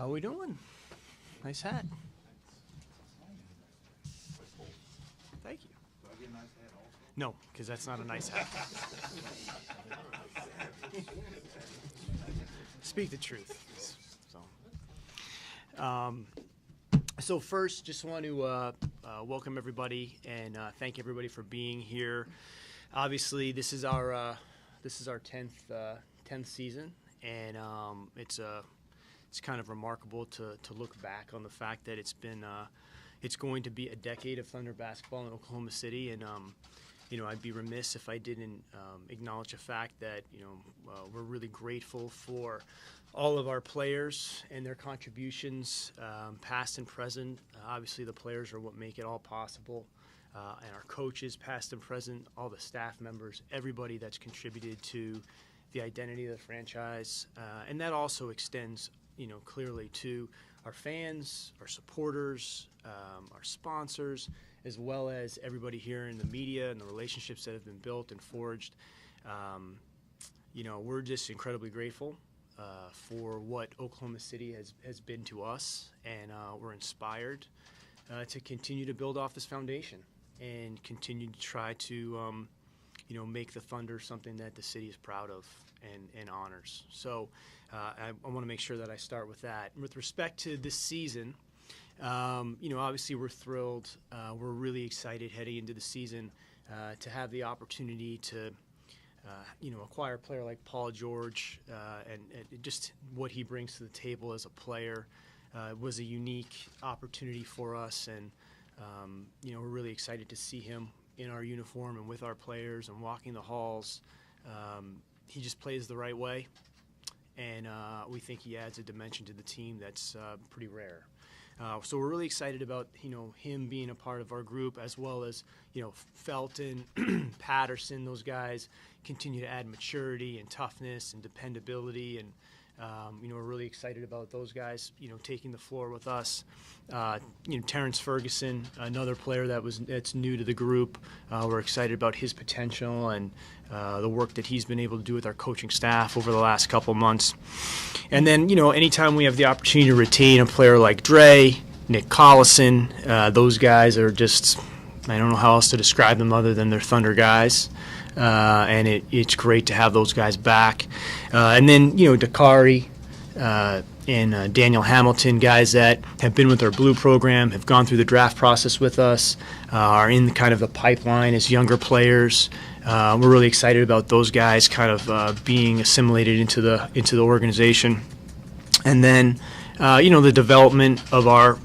How we doing? Nice hat. Thank you. Do I get a nice hat also? No, because that's not a nice hat. Speak the truth. So first, just want to welcome everybody and thank everybody for being here. Obviously, this is our 10th season, and it's kind of remarkable to look back on the fact that it's going to be a decade of Thunder basketball in Oklahoma City, and I'd be remiss if I didn't acknowledge the fact that we're really grateful for all of our players and their contributions, past and present. Obviously, the players are what make it all possible, and our coaches, past and present, all the staff members, everybody that's contributed to the identity of the franchise, and that also extends, clearly to our fans, our supporters, our sponsors, as well as everybody here in the media and the relationships that have been built and forged. We're just incredibly grateful for what Oklahoma City has been to us, and we're inspired to continue to build off this foundation and continue to try to make the Thunder something that the city is proud of and honors. So I want to make sure that I start with that. And with respect to this season, obviously we're thrilled. We're really excited heading into the season to have the opportunity to acquire a player like Paul George, and just what he brings to the table as a player was a unique opportunity for us, and we're really excited to see him in our uniform and with our players and walking the halls. He just plays the right way, and we think he adds a dimension to the team that's pretty rare. So we're really excited about him being a part of our group, as well as Felton, Patterson. Those guys continue to add maturity and toughness and dependability, and we're really excited about those guys taking the floor with us. Terrence Ferguson, another player that's new to the group. We're excited about his potential and the work that he's been able to do with our coaching staff over the last couple months. And then anytime we have the opportunity to retain a player like Dre, Nick Collison, those guys are just, I don't know how else to describe them other than they're Thunder guys. And it's great to have those guys back. And then, Dakari and Daniel Hamilton, guys that have been with our Blue program, have gone through the draft process with us, are in kind of the pipeline as younger players. We're really excited about those guys kind of being assimilated into the organization. And then, the development of our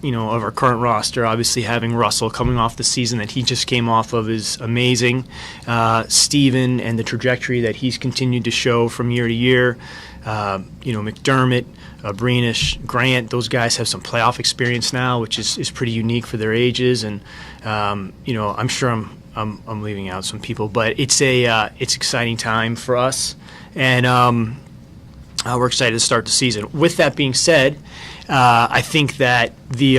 current roster, obviously having Russell coming off the season that he just came off of is amazing. Steven and the trajectory that he's continued to show from year to year. McDermott, Breenish, Grant, those guys have some playoff experience now, which is pretty unique for their ages. And, I'm sure I'm leaving out some people, but it's exciting time for us. And, we're excited to start the season. With that being said, I think that the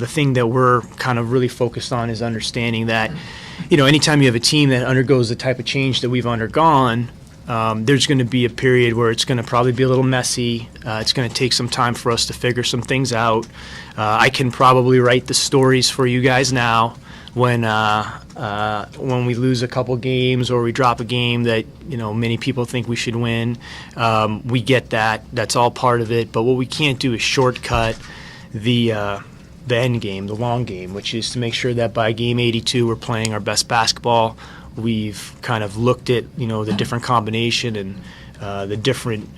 thing that we're kind of really focused on is understanding that, anytime you have a team that undergoes the type of change that we've undergone, there's going to be a period where it's going to probably be a little messy. It's going to take some time for us to figure some things out. I can probably write the stories for you guys now when we lose a couple games or we drop a game that many people think we should win. We get that. That's all part of it. But what we can't do is shortcut the end game, the long game, which is to make sure that by game 82 we're playing our best basketball. We've kind of looked at the different combination and the different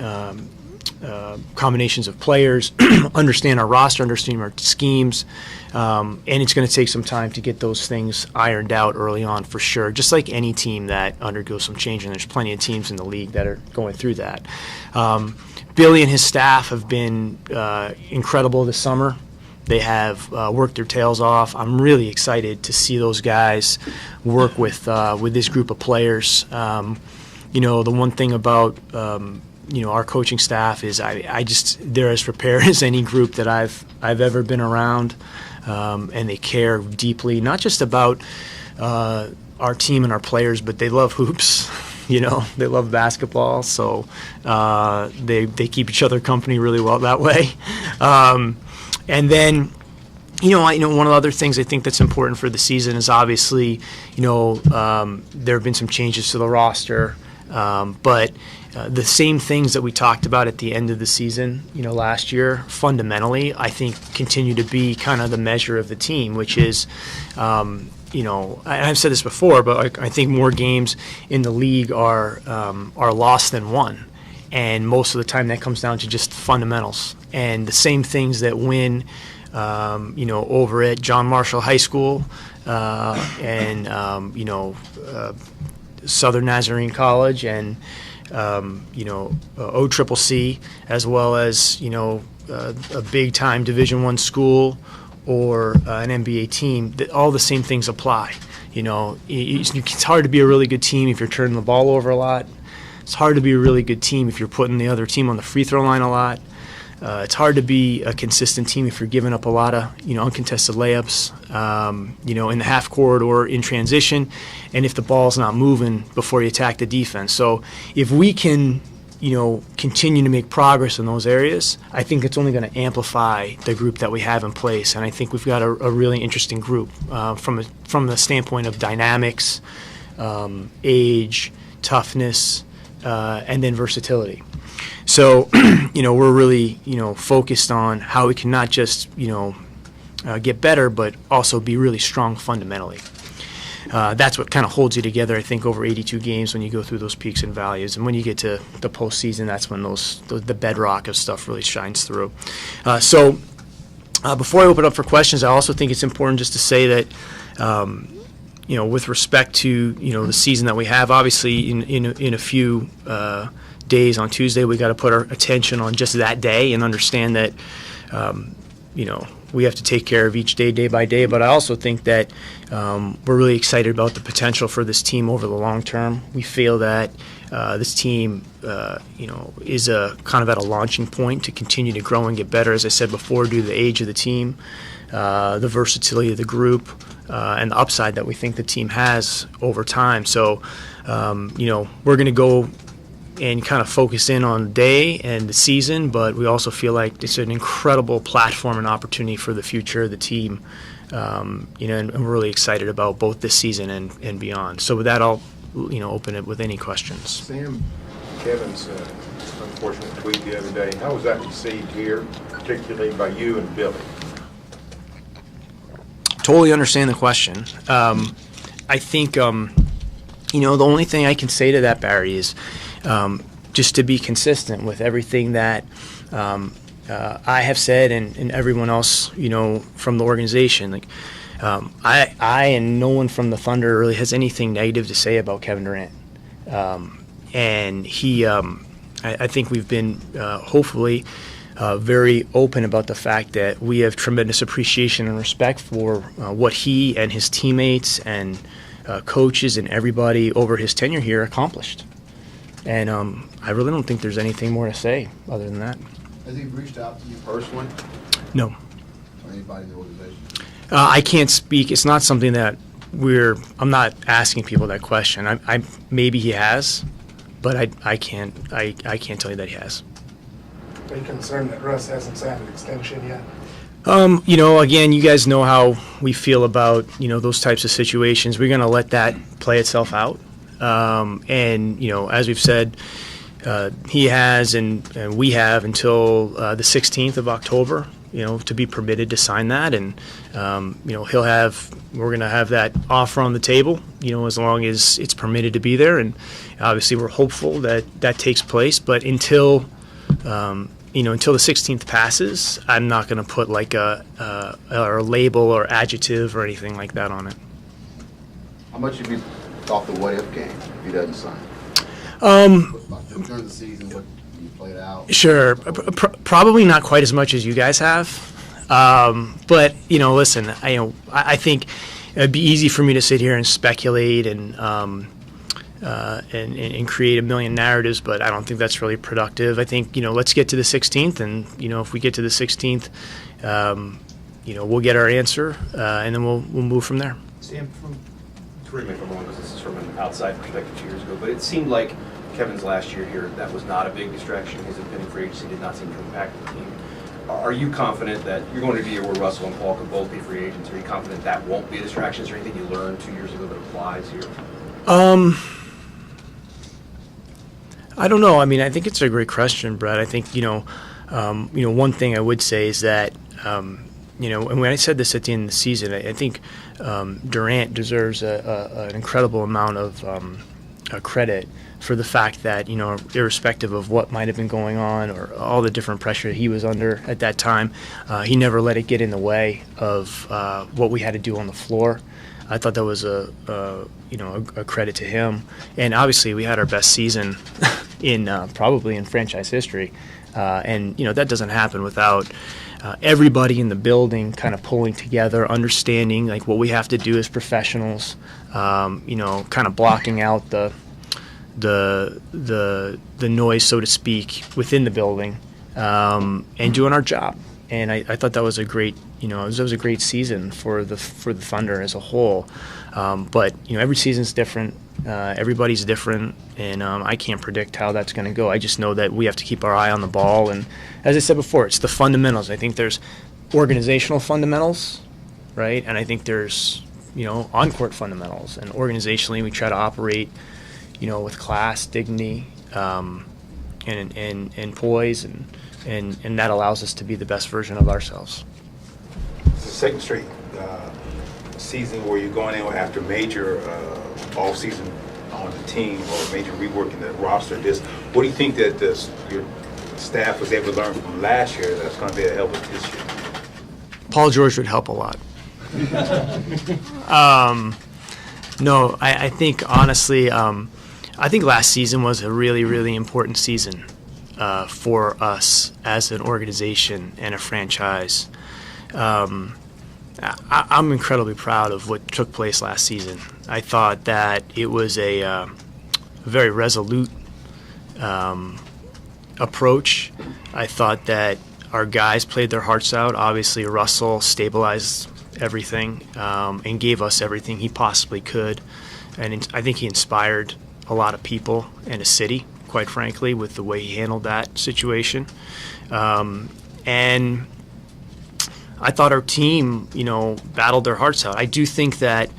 combinations of players, understand our roster, understand our schemes, and it's going to take some time to get those things ironed out early on for sure, just like any team that undergoes some change, and there's plenty of teams in the league that are going through that. Billy and his staff have been incredible this summer. They have worked their tails off. I'm really excited to see those guys work with this group of players. The one thing about our coaching staff is they're as prepared as any group that I've ever been around, and they care deeply, not just about our team and our players, but they love hoops. They love basketball, so they keep each other company really well that way. And then, one of the other things I think that's important for the season is obviously, there have been some changes to the roster, but the same things that we talked about at the end of the season, last year, fundamentally, I think continue to be kind of the measure of the team, which is, I've said this before, but I think more games in the league are lost than won, and most of the time that comes down to just fundamentals and the same things that win, over at John Marshall High School and Southern Nazarene College and OCCC, as well as a big time Division I school or an NBA team. All the same things apply. It's hard to be a really good team if you're turning the ball over a lot. It's hard to be a really good team if you're putting the other team on the free throw line a lot. It's hard to be a consistent team if you're giving up a lot of uncontested layups, in the half court or in transition, and if the ball's not moving before you attack the defense. So if we can, continue to make progress in those areas, I think it's only going to amplify the group that we have in place. And I think we've got a really interesting group from the standpoint of dynamics, age, toughness, and then versatility. So, we're really, focused on how we can not just, get better, but also be really strong fundamentally. That's what kind of holds you together, I think, over 82 games when you go through those peaks and valleys. And when you get to the postseason, that's when the bedrock of stuff really shines through. Before I open up for questions, I also think it's important just to say that, with respect to, the season that we have, obviously in a few days on Tuesday, we got to put our attention on just that day and understand that, we have to take care of each day, day by day. But I also think that we're really excited about the potential for this team over the long term. We feel that this team, is a kind of at a launching point to continue to grow and get better, as I said before, due to the age of the team, the versatility of the group, and the upside that we think the team has over time. So, we're going to go and kind of focus in on the day and the season, but we also feel like it's an incredible platform and opportunity for the future of the team, and we're really excited about both this season and beyond. So with that, I'll open it with any questions. Sam, Kevin's unfortunate tweet the other day, how was that received here, particularly by you and Billy? Totally understand the question. I think, the only thing I can say to that, Barry, is just to be consistent with everything that I have said and everyone else, from the organization. Like, I and no one from the Thunder really has anything negative to say about Kevin Durant. And he, I think we've been hopefully very open about the fact that we have tremendous appreciation and respect for what he and his teammates and coaches and everybody over his tenure here accomplished. And I really don't think there's anything more to say other than that. Has he reached out to you personally? No. Or anybody in the organization? I can't speak. It's not something that I'm not asking people that question. I maybe he has, but I can't tell you that he has. Are you concerned that Russ hasn't signed an extension yet? Again, you guys know how we feel about, those types of situations. We're going to let that play itself out. And, as we've said, he has and we have until the 16th of October, to be permitted to sign that. And, we're going to have that offer on the table, as long as it's permitted to be there. And obviously we're hopeful that that takes place. But until the 16th passes, I'm not going to put like a label or adjective or anything like that on it. How much have you thought the what-if game if he doesn't sign? During the season, what you played out? Sure. Probably not quite as much as you guys have. But, listen, I think it'd be easy for me to sit here and speculate and create a million narratives, but I don't think that's really productive. I think, let's get to the 16th, and, if we get to the 16th, we'll get our answer, and then we'll move from there. Sam, from correct me if I'm wrong, because this is from an outside perspective 2 years ago, but it seemed like Kevin's last year here, that was not a big distraction. His impending free agency did not seem to impact the team. Are you confident that you're going to be a year where Russell and Paul could both be free agents? Are you confident that won't be a distraction? Is there anything you learned 2 years ago that applies here? I don't know. I mean, I think it's a great question, Brett. I think, one thing I would say is that, and when I said this at the end of the season, I think Durant deserves an incredible amount of credit for the fact that, irrespective of what might have been going on or all the different pressure he was under at that time, he never let it get in the way of what we had to do on the floor. I thought that was a credit to him. And obviously we had our best season probably in franchise history. And that doesn't happen without everybody in the building kind of pulling together, understanding like what we have to do as professionals, kind of blocking out the noise, so to speak, within the building, and doing our job. And I thought that was a great, it was a great season for the Thunder as a whole. But every season's different. Everybody's different, and I can't predict how that's going to go. I just know that we have to keep our eye on the ball. And as I said before, it's the fundamentals. I think there's organizational fundamentals, right? And I think there's, on-court fundamentals. And organizationally, we try to operate, with class, dignity, and poise, and that allows us to be the best version of ourselves. It's the second straight season where you're going in after major off-season on the team or major rework in the roster. What do you think that your staff was able to learn from last year that's going to be able to help with this year? Paul George would help a lot. No, I think honestly, I think last season was a really, really important season for us as an organization and a franchise. I'm incredibly proud of what took place last season. I thought that it was a very resolute approach. I thought that our guys played their hearts out. Obviously, Russell stabilized everything and gave us everything he possibly could. And I think he inspired a lot of people and a city, quite frankly, with the way he handled that situation. And I thought our team, battled their hearts out. I do think that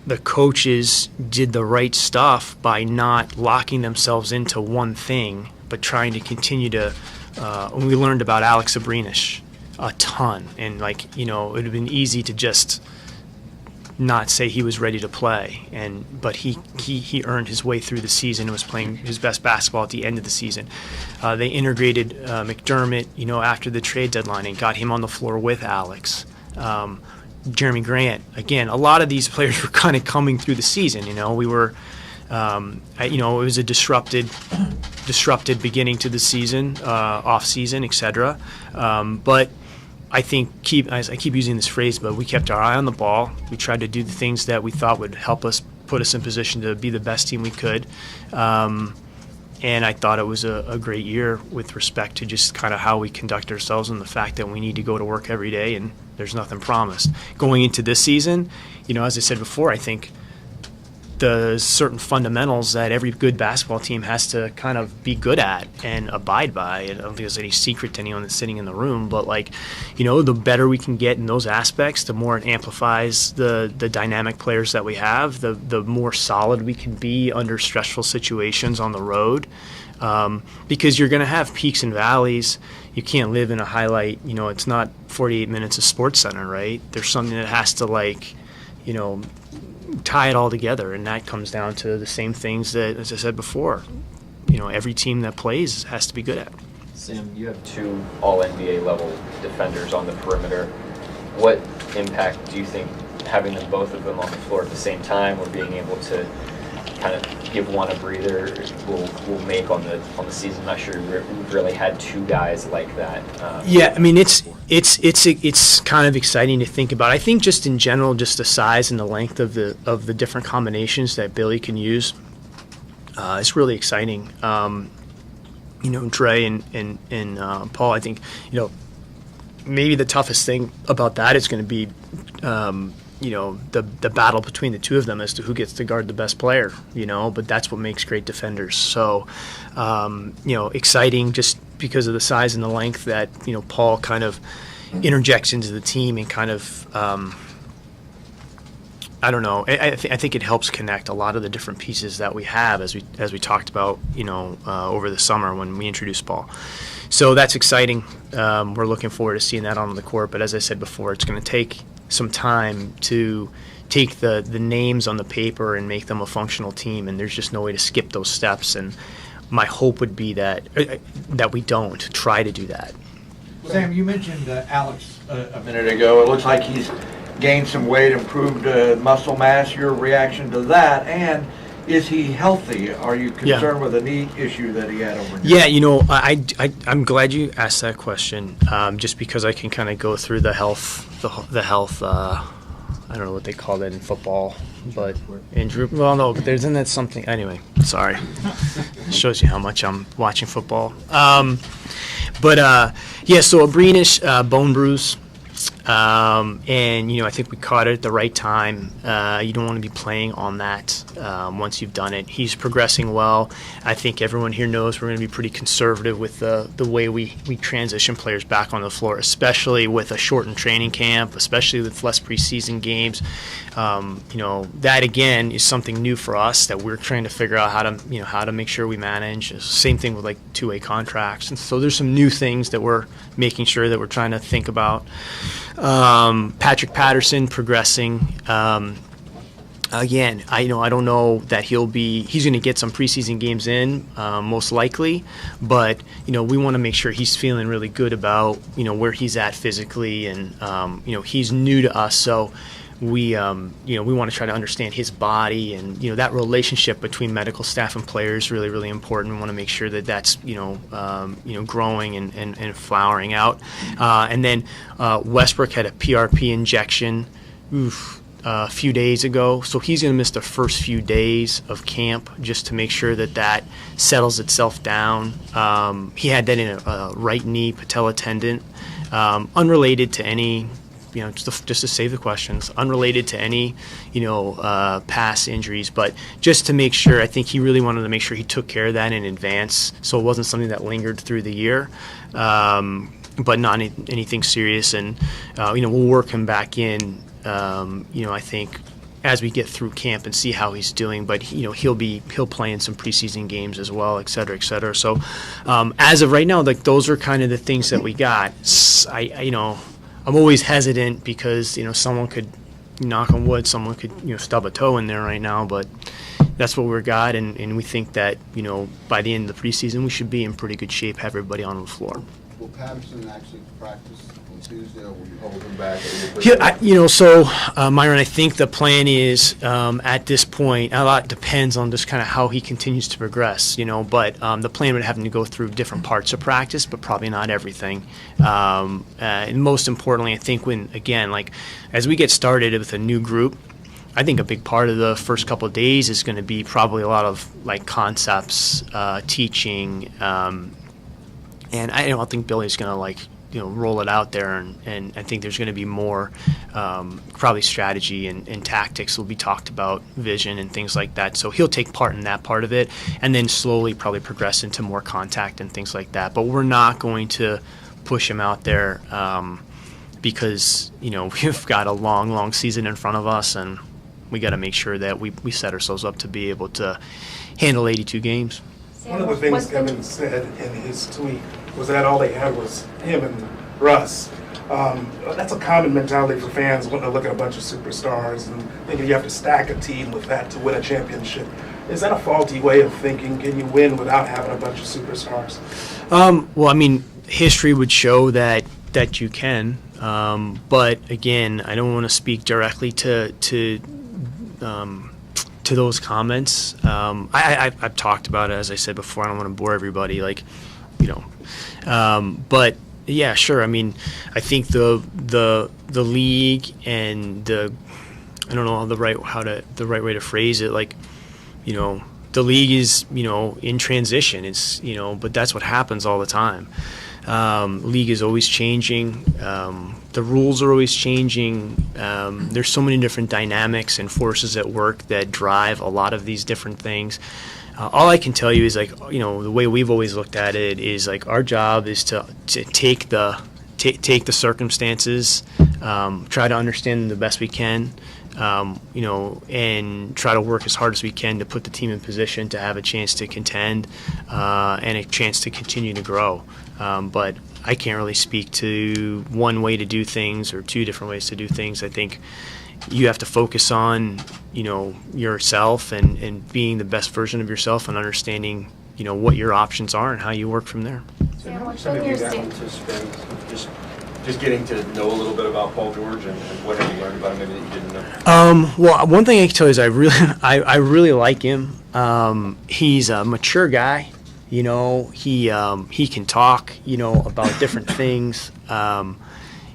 the coaches did the right stuff by not locking themselves into one thing, but trying to continue to. We learned about Alex Abrinish a ton, and it would have been easy to just not say he was ready to play, but he earned his way through the season and was playing his best basketball at the end of the season. They integrated McDermott, after the trade deadline and got him on the floor with Alex. Jeremy Grant, again, a lot of these players were kind of coming through the season. We were, it was a disrupted beginning to the season, off season, etc. But I think I keep using this phrase, but we kept our eye on the ball. We tried to do the things that we thought would help us put us in position to be the best team we could. And I thought it was a great year with respect to just kind of how we conduct ourselves and the fact that we need to go to work every day and there's nothing promised. Going into this season, as I said before, I think the certain fundamentals that every good basketball team has to kind of be good at and abide by. I don't think there's any secret to anyone that's sitting in the room, but the better we can get in those aspects, the more it amplifies the dynamic players that we have, the more solid we can be under stressful situations on the road. Because you're going to have peaks and valleys. You can't live in a highlight, it's not 48 minutes of Sports Center, right? There's something that has to tie it all together, and that comes down to the same things that, as I said before, every team that plays has to be good at. Sam, you have two all-NBA level defenders on the perimeter. What impact do you think having them, both of them on the floor at the same time, or being able to kind of give one a breather will make on the season? I'm not sure we've really had two guys like that. Yeah, I mean it's kind of exciting to think about. I think just in general, just the size and the length of the different combinations that Billy can use, it's really exciting. Dre and Paul, I think maybe the toughest thing about that is going to be the battle between the two of them as to who gets to guard the best player, but that's what makes great defenders. So, exciting just because of the size and the length that, Paul kind of interjects into the team and kind of, I don't know. I think it helps connect a lot of the different pieces that we have as we talked about, over the summer when we introduced Paul. So that's exciting. We're looking forward to seeing that on the court. But as I said before, it's going to take some time to take the names on the paper and make them a functional team. And there's just no way to skip those steps. And my hope would be that we don't try to do that. Sam, you mentioned Alex a minute ago. It looks like he's gained some weight, improved muscle mass. Your reaction to that, and is he healthy? Are you concerned with a knee issue that he had over here? Yeah, I'm glad you asked that question, just because I can kind of go through the health. I don't know what they call that in football, but injury. Well, no, but isn't that something? Anyway, sorry. Shows you how much I'm watching football. So a greenish bone bruise. And I think we caught it at the right time. You don't want to be playing on that once you've done it. He's progressing well. I think everyone here knows we're going to be pretty conservative with the way we transition players back on the floor, especially with a shortened training camp, especially with less preseason games. That again is something new for us that we're trying to figure out how to make sure we manage. Same thing with like two-way contracts, and so there's some new things that we're making sure that we're trying to think about. Patrick Patterson progressing. Again, I don't know that he's going to get some preseason games in, most likely, but we want to make sure he's feeling really good about where he's at physically, and he's new to us, so we want to try to understand his body, and that relationship between medical staff and players is really, really important. We want to make sure that that's growing and flowering out. And then Westbrook had a PRP injection a few days ago, so he's going to miss the first few days of camp just to make sure that settles itself down. He had that in a right knee patella tendon, unrelated to any. Just to save the questions, unrelated to any, past injuries, but just to make sure, I think he really wanted to make sure he took care of that in advance, so it wasn't something that lingered through the year, but not anything serious, and, we'll work him back in, I think, as we get through camp and see how he's doing, but he'll play in some preseason games as well, et cetera, et cetera. So, as of right now, like those are kind of the things that we got. I'm always hesitant because, someone could, knock on wood, someone could, stub a toe in there right now, but that's what we've got, and we think that, by the end of the preseason, we should be in pretty good shape, have everybody on the floor. Will Patterson actually practice on Tuesday, or will you hold him back a little bit? Myron, I think the plan is, at this point, a lot depends on just kind of how he continues to progress, but the plan would have him to go through different parts of practice, but probably not everything. And most importantly, I think as we get started with a new group, I think a big part of the first couple of days is going to be probably a lot of concepts, teaching, and I don't think Billy's going to roll it out there, and I think there's going to be more probably strategy and tactics will be talked about, vision and things like that. So he'll take part in that part of it, and then slowly probably progress into more contact and things like that. But we're not going to push him out there because we've got a long season in front of us, and we got to make sure that we set ourselves up to be able to handle 82 games. One of the things Kevin said in his tweet was that all they had was him and Russ. That's a common mentality for fans wanting to look at a bunch of superstars and thinking you have to stack a team with that to win a championship. Is that a faulty way of thinking? Can you win without having a bunch of superstars? History would show that you can, but again, I don't want to speak directly to those comments. I've talked about it, as I said before. I don't want to bore everybody, but yeah, sure. I think the league and I don't know the right way to phrase it. The league is in transition. It's but that's what happens all the time. League is always changing. The rules are always changing. There's so many different dynamics and forces at work that drive a lot of these different things. All I can tell you is, like, the way we've always looked at it is, like, our job is to take the circumstances, try to understand them the best we can, and try to work as hard as we can to put the team in position to have a chance to contend and a chance to continue to grow. But I can't really speak to one way to do things or two different ways to do things. I think you have to focus on, yourself and being the best version of yourself and understanding, what your options are and how you work from there. Sam, what's Some been of your you gotten to spend just getting to know a little bit about Paul George and what have you learned about him maybe that you didn't know? Well, one thing I can tell you is I really like him. He's a mature guy. He can talk, about different things.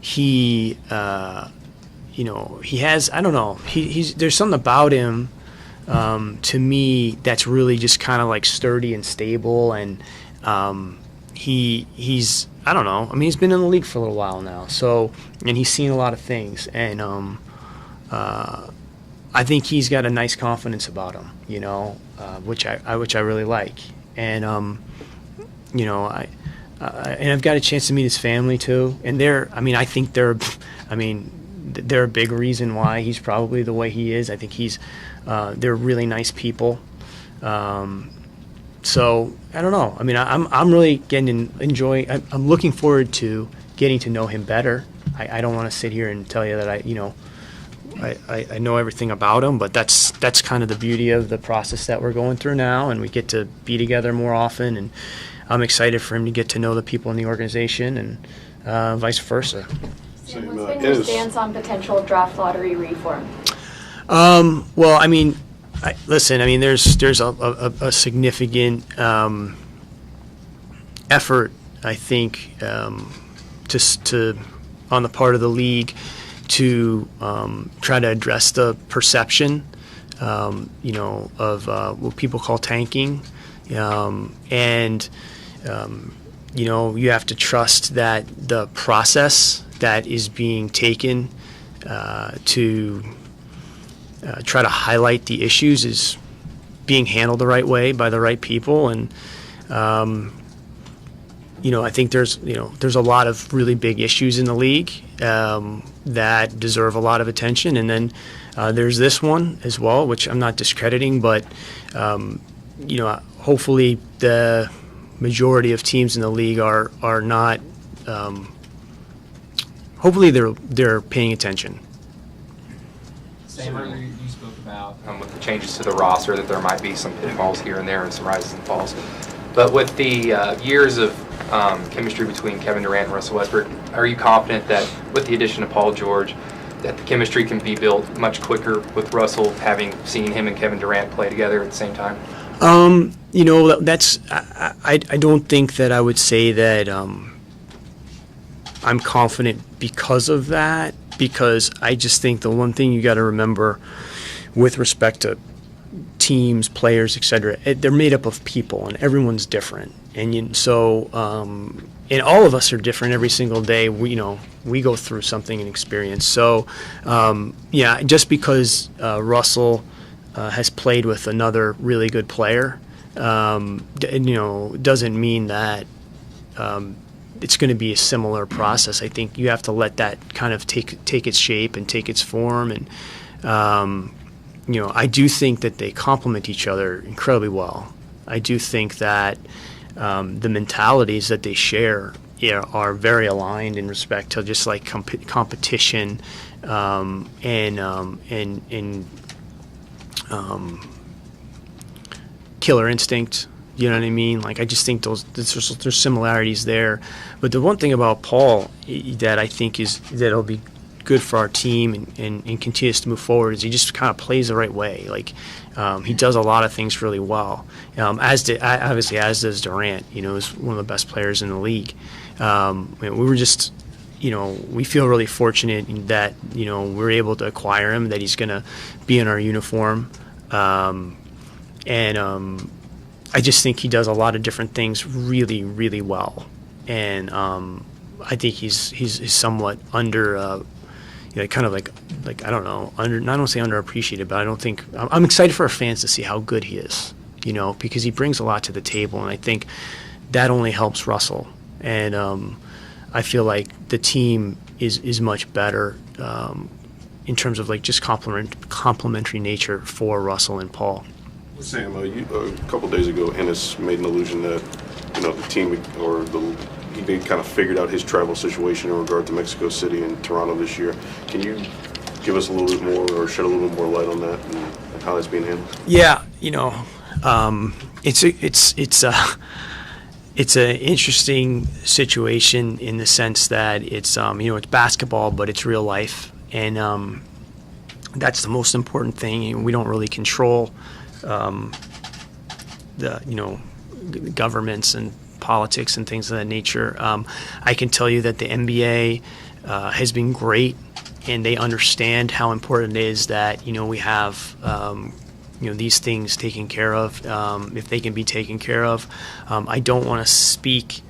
He has, I don't know, there's something about him, to me, that's really just kind of like sturdy and stable. And he's, I don't know, I mean, he's been in the league for a little while now. So, and he's seen a lot of things. And I think he's got a nice confidence about him, which I really like. And, and I've got a chance to meet his family too. And I think they're a big reason why he's probably the way he is. I think they're really nice people. So I don't know. I mean, I'm really I'm looking forward to getting to know him better. I don't want to sit here and tell you that I know everything about him, but that's kind of the beauty of the process that we're going through now, and we get to be together more often, and I'm excited for him to get to know the people in the organization and vice versa. Sam, what's been your stance on potential draft lottery reform? Well, I mean, there's a significant effort, I think, to on the part of the league to try to address the perception, of what people call tanking, and you have to trust that the process that is being taken to try to highlight the issues is being handled the right way by the right people. And I think there's a lot of really big issues in the league that deserve a lot of attention, and then there's this one as well, which I'm not discrediting, but hopefully the majority of teams in the league are not. Hopefully they're paying attention. Sam, earlier you spoke about with the changes to the roster that there might be some pitfalls here and there and some rises and falls. But with the years of chemistry between Kevin Durant and Russell Westbrook, are you confident that with the addition of Paul George, that the chemistry can be built much quicker with Russell, having seen him and Kevin Durant play together at the same time? That's I don't think that I would say that I'm confident because of that, because I just think the one thing you got to remember with respect to teams, players, etc., they're made up of people, and everyone's different, and and all of us are different every single day. We go through something and experience. So just because Russell has played with another really good player, doesn't mean that it's going to be a similar process. I think you have to let that kind of take its shape and take its form. And I do think that they complement each other incredibly well. I do think that the mentalities that they share are very aligned in respect to just like competition and killer instinct. You know what I mean? Like, I just think there's similarities there. But the one thing about Paul that I think is that it'll be good for our team and continues to move forward is he just kind of plays the right way. Like, he does a lot of things really well. As does Durant. Is one of the best players in the league. We were just, we feel really fortunate that we're able to acquire him, that he's going to be in our uniform, I just think he does a lot of different things really, really well. and I think he's somewhat under, kind of like I don't know, I don't want to say underappreciated, but I don't think I'm excited for our fans to see how good he is, because he brings a lot to the table, and I think that only helps Russell, and I feel like the team is much better in terms of like just complementary nature for Russell and Paul. Sam, a couple days ago, Ennis made an allusion that the team they kind of figured out his travel situation in regard to Mexico City and Toronto this year. Can you give us a little bit more or shed a little bit more light on that and how that's being handled? Yeah, it's an interesting situation in the sense that it's it's basketball, but it's real life, and that's the most important thing. We don't really control the governments and politics and things of that nature. I can tell you that the NBA has been great, and they understand how important it is that we have these things taken care of, if they can be taken care of. I don't want to speak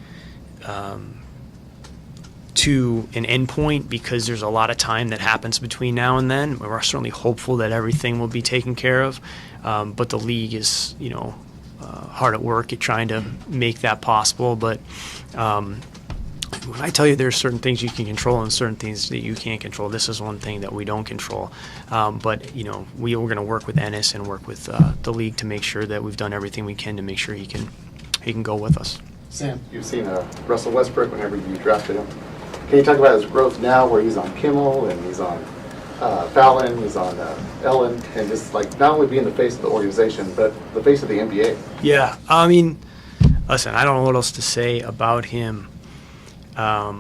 to an endpoint because there's a lot of time that happens between now and then. We're certainly hopeful that everything will be taken care of, but the league is, hard at work at trying to make that possible. But when I tell you there's certain things you can control and certain things that you can't control, this is one thing that we don't control. But we're going to work with Ennis and work with the league to make sure that we've done everything we can to make sure he can go with us. Sam, you've seen Russell Westbrook whenever you drafted him. Can you talk about his growth now, where he's on Kimmel and he's on Fallon, he's on Ellen, and just like not only being the face of the organization, but the face of the NBA? Yeah, I mean, listen, I don't know what else to say about him. I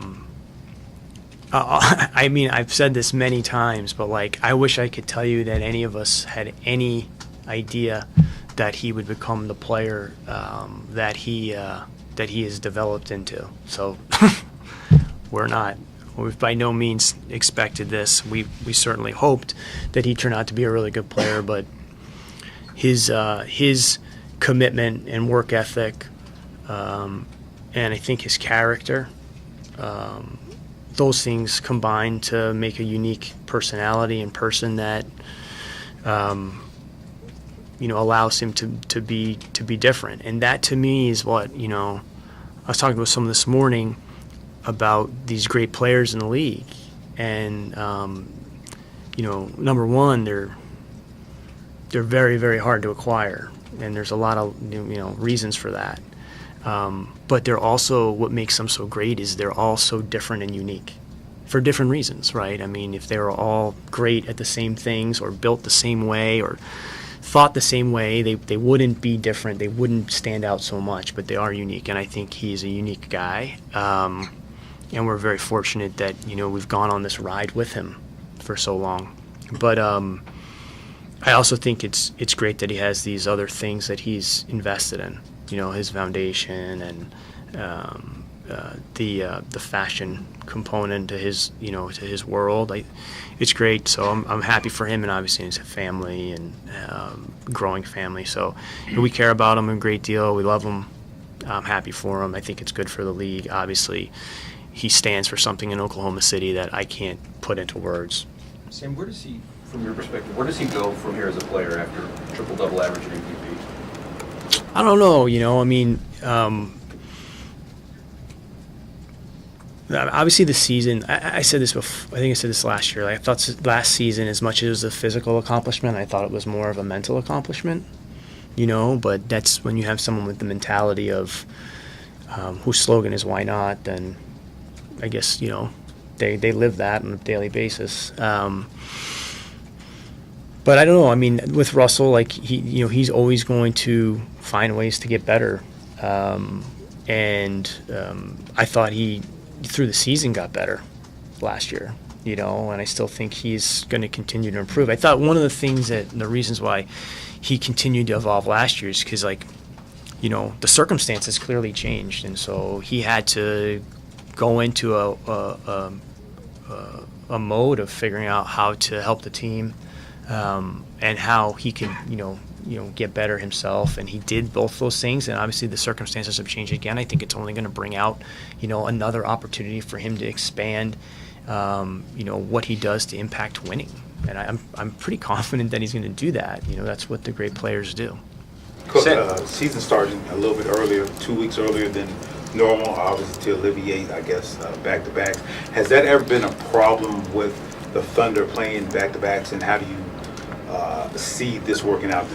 mean, I've said this many times, but like, I wish I could tell you that any of us had any idea that he would become the player that he has developed into. So we've by no means expected this. We certainly hoped that he'd turn out to be a really good player, but his commitment and work ethic, and I think his character, those things combine to make a unique personality and person that allows him to be different. And that to me is what I was talking with someone this morning about these great players in the league, and number one, they're very, very hard to acquire, and there's a lot of reasons for that. But they're also, what makes them so great is they're all so different and unique for different reasons, right? I mean, if they were all great at the same things or built the same way or thought the same way, they wouldn't be different. They wouldn't stand out so much, but they are unique, and I think he's a unique guy. And we're very fortunate that, we've gone on this ride with him for so long. But I also think it's great that he has these other things that he's invested in, his foundation and the fashion component to his, to his world. It's great. So I'm happy for him, and obviously his family and growing family. So we care about him a great deal. We love him. I'm happy for him. I think it's good for the league. Obviously, he stands for something in Oklahoma City that I can't put into words. Sam, where does he, from your perspective, where does he go from here as a player after triple-double average and MVP? I don't know. I mean, obviously the season, I said this before, I think I said this last year. I thought last season, as much as it was a physical accomplishment, I thought it was more of a mental accomplishment, but that's when you have someone with the mentality of whose slogan is "Why not?" Then I guess, they live that on a daily basis. But I don't know. I mean, with Russell, like he's always going to find ways to get better. And I thought he, through the season, got better last year, and I still think he's going to continue to improve. I thought one of the things the reasons why he continued to evolve last year is because, the circumstances clearly changed. And so he had to go into a mode of figuring out how to help the team, and how he could, get better himself, and he did both those things. And obviously the circumstances have changed again. I think it's only going to bring out, another opportunity for him to expand, what he does to impact winning. And I'm pretty confident that he's going to do that. That's what the great players do. Season starting a little bit earlier, 2 weeks earlier than normal, obviously to alleviate, I guess, back-to-backs. Has that ever been a problem with the Thunder playing back-to-backs, and how do you see this working out,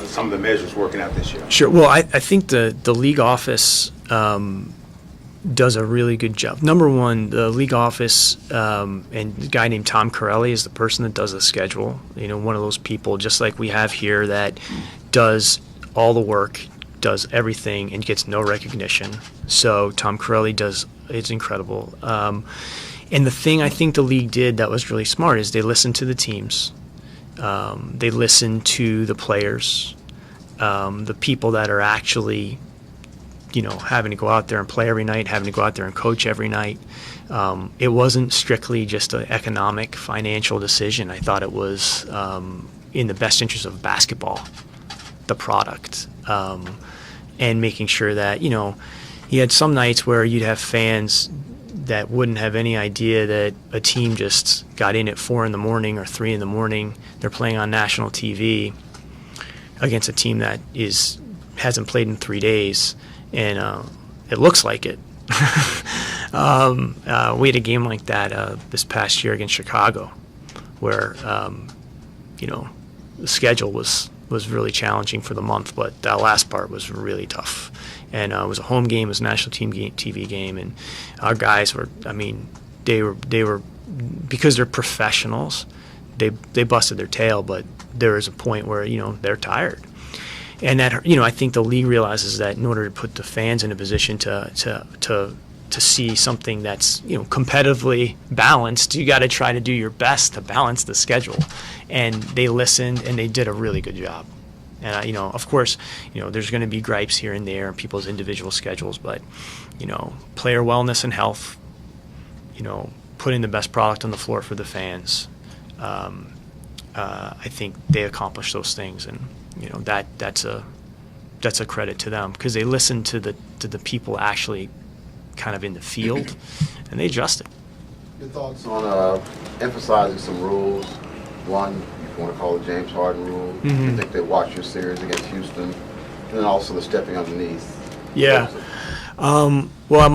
some of the measures working out this year? Sure. Well, I think the league office does a really good job. Number one, the league office and a guy named Tom Corelli is the person that does the schedule. One of those people, just like we have here, that does all the work, does everything, and gets no recognition. So Tom Corelli it's incredible. And the thing I think the league did that was really smart is they listened to the teams. They listened to the players, the people that are actually, having to go out there and play every night, having to go out there and coach every night. It wasn't strictly just an economic, financial decision. I thought it was in the best interest of basketball, the product, and making sure that, you had some nights where you'd have fans that wouldn't have any idea that a team just got in at 4 a.m. or 3 a.m. They're playing on national TV against a team that hasn't played in 3 days, and it looks like it. We had a game like that this past year against Chicago, where the schedule was really challenging for the month, but that last part was really tough. And it was a home game, it was a national team TV game, and our guys were, they were because they're professionals, they busted their tail, but there is a point where, they're tired. And that, I think the league realizes that in order to put the fans in a position to see something that's, competitively balanced, you got to try to do your best to balance the schedule. And they listened, and they did a really good job. And, of course, there's going to be gripes here and there in people's individual schedules, but, player wellness and health, putting the best product on the floor for the fans, I think they accomplished those things. And, that's a credit to them, because they listened to the people actually kind of in the field, and they adjusted. Your thoughts on emphasizing some rules? One, if you want to call it James Harden rule. Mm-hmm. I think they watched your series against Houston, and then also the stepping underneath. Yeah. Well,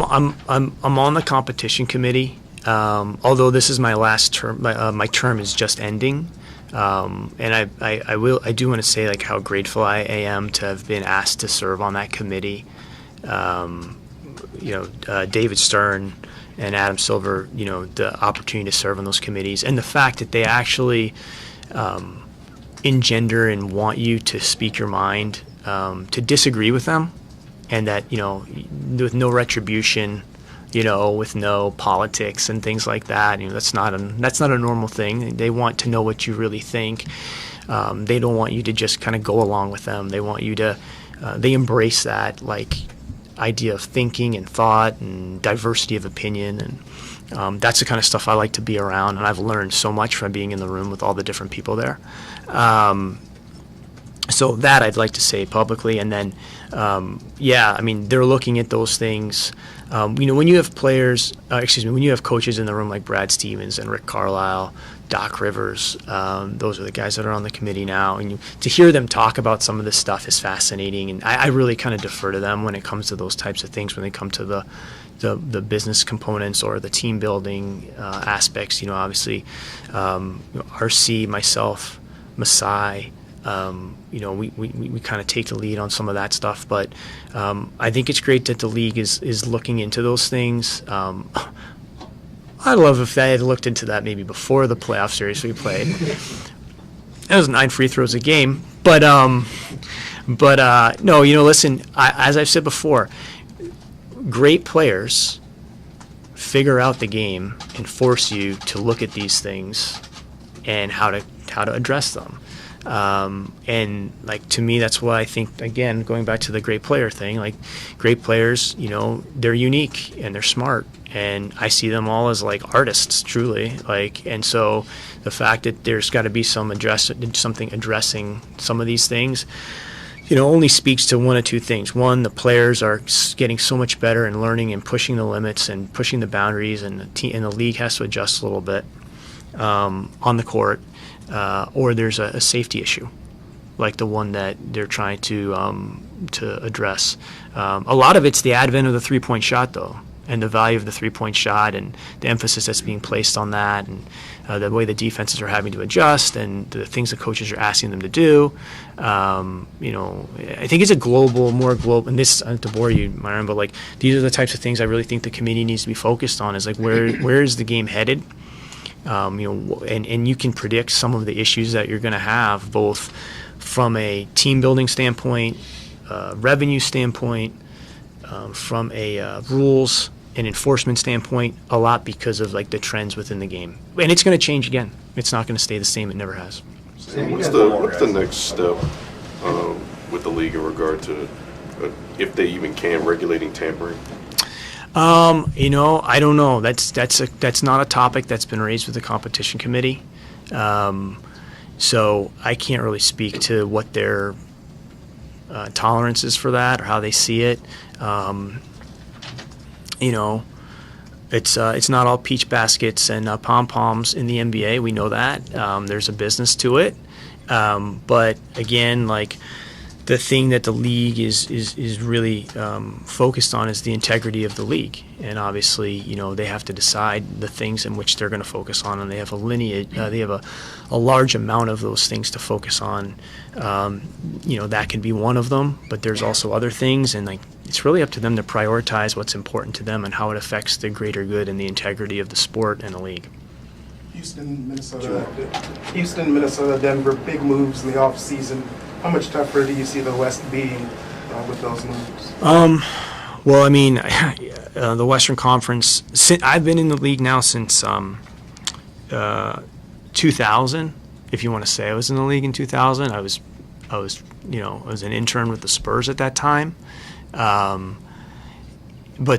I'm on the competition committee. Although this is my last term, my term is just ending. And I do want to say how grateful I am to have been asked to serve on that committee. David Stern and Adam Silver, the opportunity to serve on those committees, and the fact that they actually engender and want you to speak your mind, to disagree with them, and that, with no retribution, with no politics and things like that. That's not a normal thing. They want to know what you really think. They don't want you to just kind of go along with them. They want you to, they embrace that idea of thinking and thought and diversity of opinion, and that's the kind of stuff I like to be around, and I've learned so much from being in the room with all the different people there. So that I'd like to say publicly, and then they're looking at those things. When you have when you have coaches in the room like Brad Stevens and Rick Carlisle, Doc Rivers, those are the guys that are on the committee now, and to hear them talk about some of this stuff is fascinating, and I really kind of defer to them when it comes to those types of things, when they come to the business components or the team building aspects. Obviously, RC, myself, Masai, we kind of take the lead on some of that stuff, but I think it's great that the league is looking into those things. I'd love if they had looked into that maybe before the playoff series we played. That was 9 free throws a game, but no, listen, as I've said before, great players figure out the game and force you to look at these things and how to address them. And like, to me, that's why I think, again, going back to the great player thing, like, great players, they're unique and they're smart, and I see them all as like artists, truly. Like, and so the fact that there's got to be something addressing some of these things, only speaks to one of two things. One, the players are getting so much better and learning and pushing the limits and pushing the boundaries, and the league has to adjust a little bit on the court, or there's a safety issue, like the one that they're trying to address. A lot of it's the advent of the three-point shot, though, and the value of the three-point shot, and the emphasis that's being placed on that, and the way the defenses are having to adjust, and the things the coaches are asking them to do. I think it's more global, and this, to bore you, Myron, but like, these are the types of things I really think the committee needs to be focused on, is like, where is the game headed? And you can predict some of the issues that you're going to have, both from a team building standpoint, revenue standpoint, from a rules and enforcement standpoint, a lot because of like the trends within the game. And it's going to change again. It's not going to stay the same. It never has. What's the next step with the league in regard to, if they even can, regulating tampering? I don't know. That's not a topic that's been raised with the competition committee. So I can't really speak to what their tolerance is for that, or how they see it. It's not all peach baskets and pom-poms in the NBA. We know that. There's a business to it. But again, like, the thing that the league is really focused on is the integrity of the league. And obviously, they have to decide the things in which they're going to focus on, and they have a large amount of those things to focus on. That can be one of them, but there's also other things, and like, it's really up to them to prioritize what's important to them and how it affects the greater good and the integrity of the sport and the league. Houston, Minnesota, Denver, big moves in the off season. How much tougher do you see the West being with those moves? Well, I mean, the Western Conference, I've been in the league now since 2000, if you want to say. I was in the league in 2000. I was an intern with the Spurs at that time. But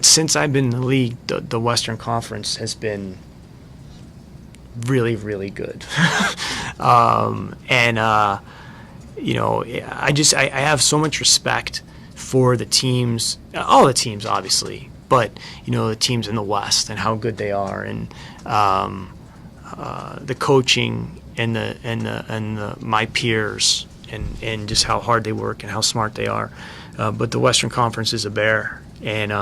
since I've been in the league, the Western Conference has been really, really good. I have so much respect for the teams, all the teams, obviously, but the teams in the West and how good they are, and the coaching and my peers, and just how hard they work and how smart they are. But the Western Conference is a bear, and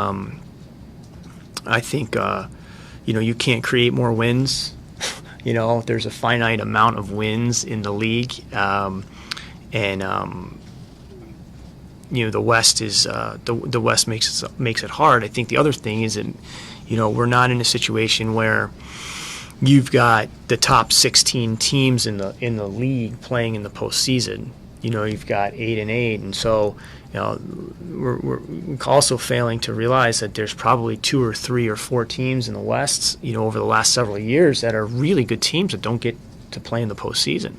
I think you can't create more wins. There's a finite amount of wins in the league. The West is the West makes it hard. I think the other thing is that we're not in a situation where you've got the top 16 teams in the league playing in the postseason. You've got 8 and 8, and so we're also failing to realize that there's probably 2 or 3 or 4 teams in the West over the last several years that are really good teams that don't get to play in the postseason.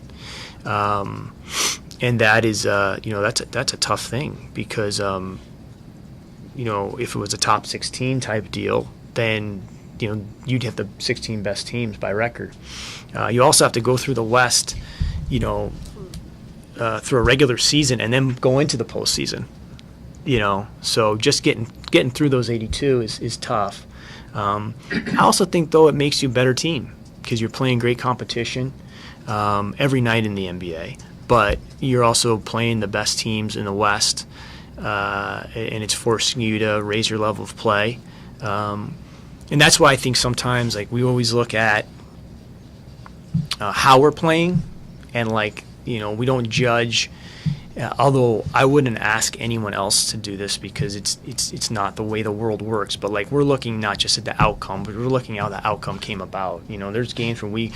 And that is, that's a tough thing, because, if it was a top 16 type deal, then, you'd have the 16 best teams by record. You also have to go through the West, through a regular season and then go into the postseason. So just getting through those 82 is tough. I also think, though, it makes you a better team, because you're playing great competition every night in the NBA. But you're also playing the best teams in the West, and it's forcing you to raise your level of play. And that's why I think sometimes, like, we always look at how we're playing, and we don't judge. Although I wouldn't ask anyone else to do this, because it's not the way the world works. But we're looking not just at the outcome, but we're looking at how the outcome came about. There's games where we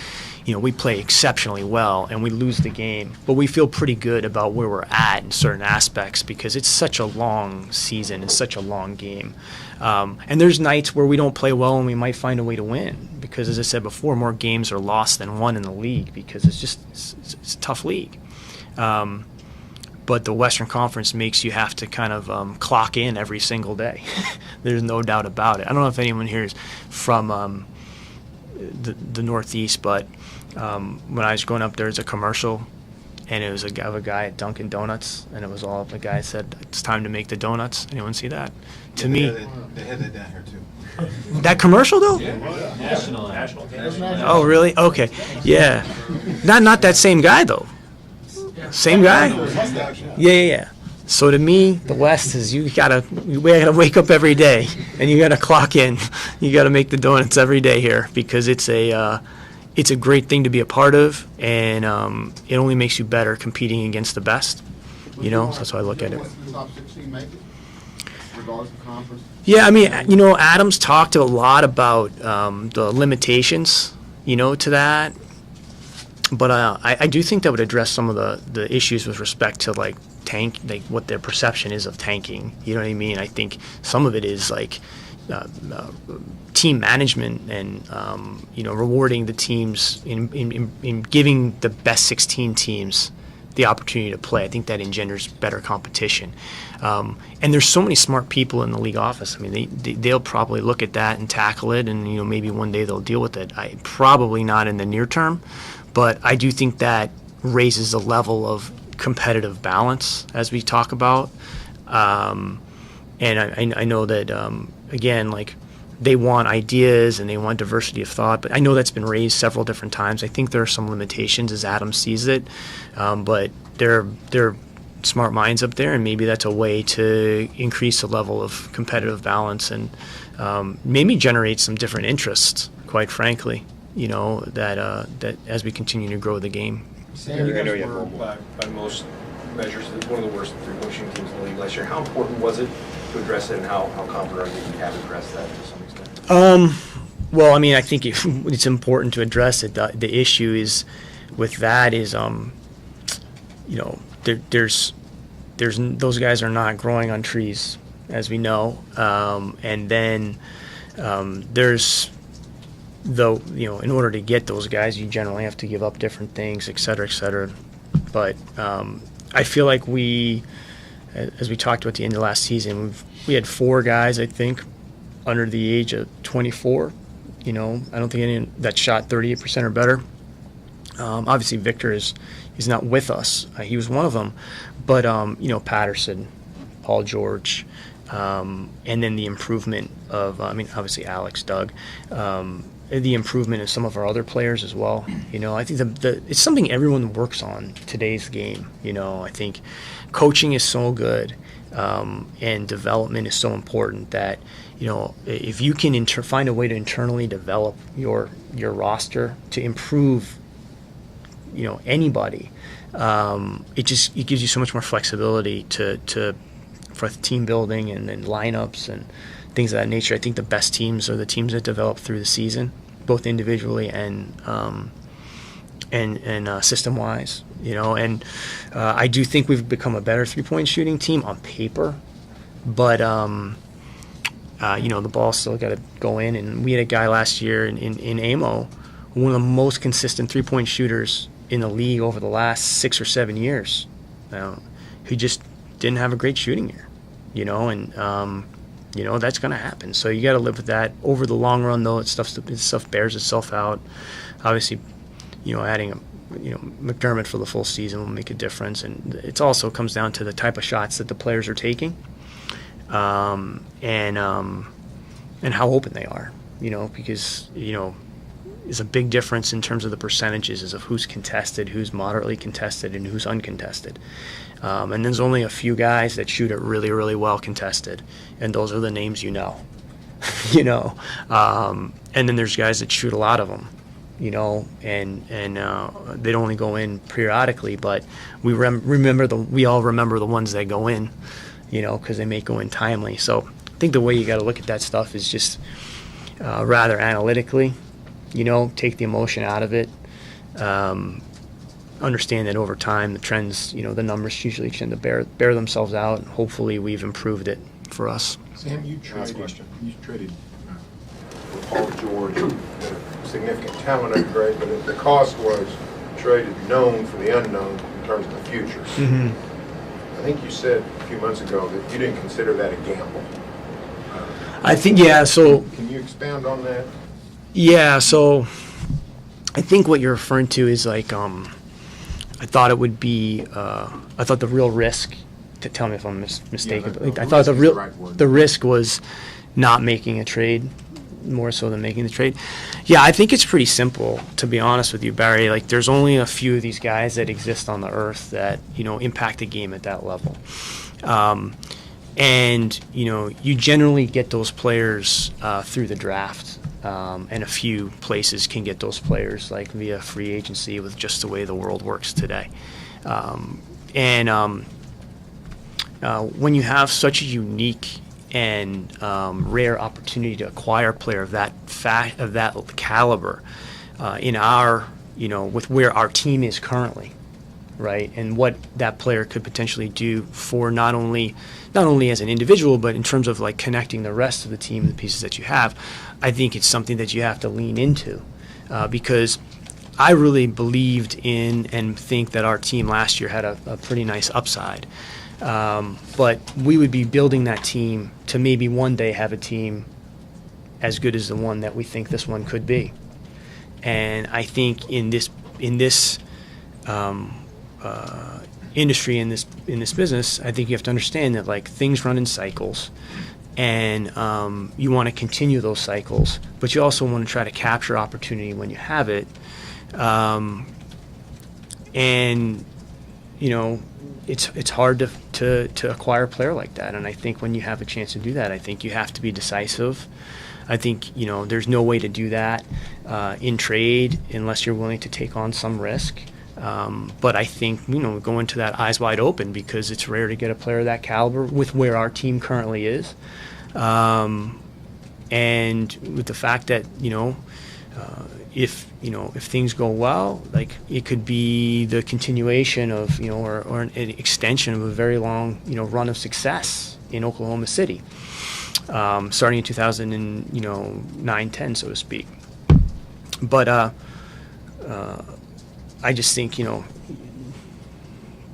play exceptionally well and we lose the game, but we feel pretty good about where we're at in certain aspects, because it's such a long season, it's such a long game. And there's nights where we don't play well and we might find a way to win, because, as I said before, more games are lost than won in the league, because it's a tough league. But the Western Conference makes you have to kind of clock in every single day. There's no doubt about it. I don't know if anyone here is from the Northeast, but when I was growing up, there was a commercial, and it was of a guy at Dunkin' Donuts, and it was all the guy said, "It's time to make the donuts." Anyone see that? To me, They had that down here too. that commercial though. National. Oh, really? Okay. Yeah. Not that same guy though. Same guy? Yeah. So to me, the West is we gotta wake up every day, and you gotta clock in. You gotta make the donuts every day here, because it's a great thing to be a part of, and it only makes you better competing against the best. You know, so that's how I look at it. Yeah, I mean, you know, Adams talked a lot about the limitations, you know, to that. But I do think that would address some of the issues with respect to like what their perception is of tanking. You know what I mean? I think some of it is like team management and you know, rewarding the teams in giving the best 16 teams the opportunity to play. I think that engenders better competition. And there's so many smart people in the league office. I mean, they'll probably look at that and tackle it, and you know, maybe one day they'll deal with it. Probably not in the near term. But I do think that raises the level of competitive balance as we talk about. And I know that, again, like they want ideas and they want diversity of thought, but I know that's been raised several different times. I think there are some limitations as Adam sees it, but there are smart minds up there, and maybe that's a way to increase the level of competitive balance and maybe generate some different interests, quite frankly. You know, that as we continue to grow the game. Sam, you guys were, by most measures, one of the worst three-point shooting teams in the league last year. How important was it to address it, and how confident are you you have addressed that to some extent? Well, I mean, I think it's important to address it. The issue is with that is, you know, there's those guys are not growing on trees, as we know, and then there's. Though, you know, in order to get those guys, you generally have to give up different things, et cetera, et cetera. But I feel like as we talked about at the end of last season, we had 4 guys, I think, under the age of 24. You know, I don't think any that shot 38% or better. Obviously, Victor is not with us. He was one of them. But, you know, Patterson, Paul George, and then the improvement of, I mean, obviously Alex, Doug, the improvement of some of our other players as well. You know, I think it's something everyone works on today's game. You know, I think coaching is so good, and development is so important that, you know, if you can find a way to internally develop your roster to improve, you know, anybody, it gives you so much more flexibility for team building and then lineups and things of that nature. I think the best teams are the teams that develop through the season, both individually and system-wise. You know, and I do think we've become a better three-point shooting team on paper, but you know, the ball's still got to go in. And we had a guy last year in Amo, one of the most consistent three-point shooters in the league over the last 6 or 7 years, who just didn't have a great shooting year. You know, and you know, that's going to happen. So you got to live with that. Over the long run, though, stuff bears itself out. Obviously, you know, adding McDermott for the full season will make a difference, and it also comes down to the type of shots that the players are taking, and how open they are. You know, because you know, is a big difference in terms of the percentages of who's contested, who's moderately contested, and who's uncontested. And there's only a few guys that shoot it really, really well contested, and those are the names you know. You know, and then there's guys that shoot a lot of them, you know, and they'd only go in periodically, but we all remember the ones that go in, you know, because they may go in timely. So I think the way you got to look at that stuff is just rather analytically, you know, take the emotion out of it. Understand that over time the trends, you know, the numbers usually tend to bear themselves out, and hopefully we've improved it for us. Sam, you traded Paul George, a significant talent upgrade, but the cost was traded known for the unknown in terms of the future. Mm-hmm. I think you said a few months ago that you didn't consider that a gamble. I think, yeah, so... Can you expound on that? Yeah, so I think what you're referring to is like, I thought it would be, I thought the real risk, to tell me if I'm mistaken, Yeah, but I thought the risk word. was not making a trade more so than making the trade. Yeah, I think it's pretty simple, to be honest with you, Barry. Like, there's only a few of these guys that exist on the earth that, you know, impact the game at that level. And, you know, you generally get those players through the draft. And a few places can get those players, like via free agency, with just the way the world works today. When you have such a unique and rare opportunity to acquire a player of that caliber, in our, you know, with where our team is currently, right, and what that player could potentially do for not only as an individual, but in terms of like connecting the rest of the team, the pieces that you have, I think it's something that you have to lean into, because I really believed in and think that our team last year had a pretty nice upside. But we would be building that team to maybe one day have a team as good as the one that we think this one could be. And I think in this industry, in this business, I think you have to understand that like things run in cycles, and you want to continue those cycles, but you also want to try to capture opportunity when you have it. And you know, it's hard to acquire a player like that. And I think when you have a chance to do that, I think you have to be decisive. I think, you know, there's no way to do that in trade unless you're willing to take on some risk. But I think, you know, go into that eyes wide open, because it's rare to get a player of that caliber with where our team currently is. And with the fact that, you know, if things go well, like it could be the continuation of, you know, or an extension of a very long, you know, run of success in Oklahoma City, starting in 2009-10, so to speak. But I just think, you know,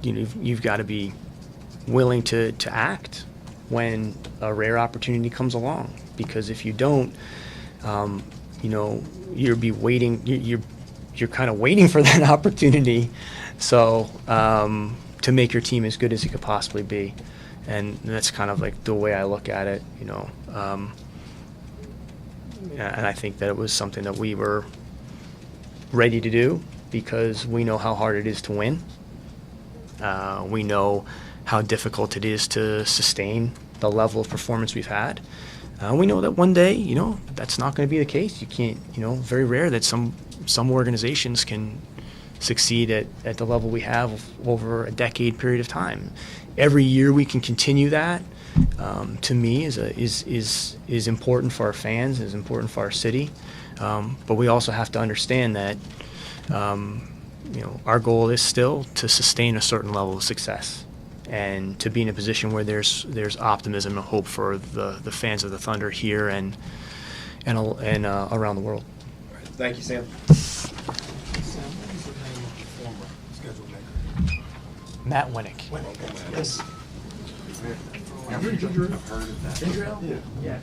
you've got to be willing to act when a rare opportunity comes along, because if you don't, you know, you're kind of waiting for that opportunity, so to make your team as good as it could possibly be. And that's kind of like the way I look at it, you know. And I think that it was something that we were ready to do, because we know how hard it is to win. We know how difficult it is to sustain the level of performance we've had. We know that one day, you know, that's not going to be the case. You can't, you know, very rare that some organizations can succeed at the level we have over a decade period of time. Every year we can continue that, to me, is important for our fans, is important for our city. But we also have to understand that, you know, our goal is still to sustain a certain level of success, and to be in a position where there's optimism and hope for the fans of the Thunder here and around the world. Thank you, Sam. Matt Winnick. Yes. Ginger ale? Yeah.